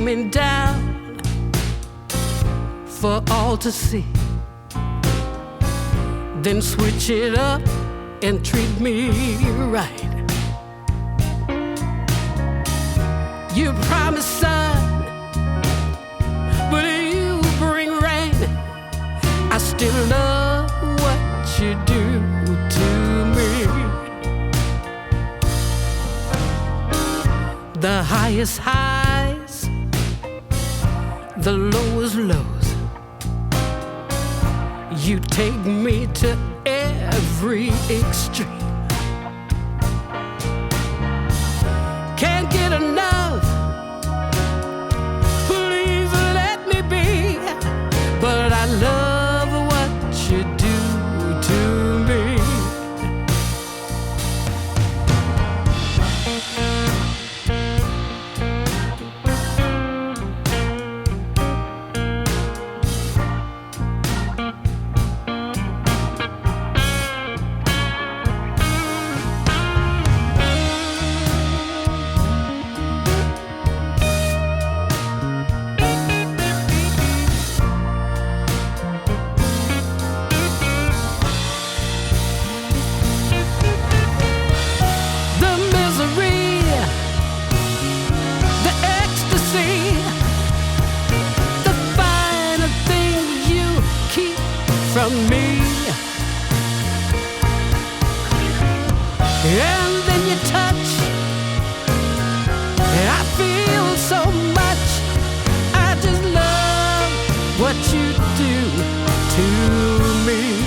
coming down for all to see. Then switch it up and treat me right. You promise sun, but you bring rain. I still love what you do to me. The highest highs, the lowest lows. You take me to every extreme. Can't get enough, please let me be. But I love what you do to me. From me, and then you touch, I feel so much. I just love what you do to me.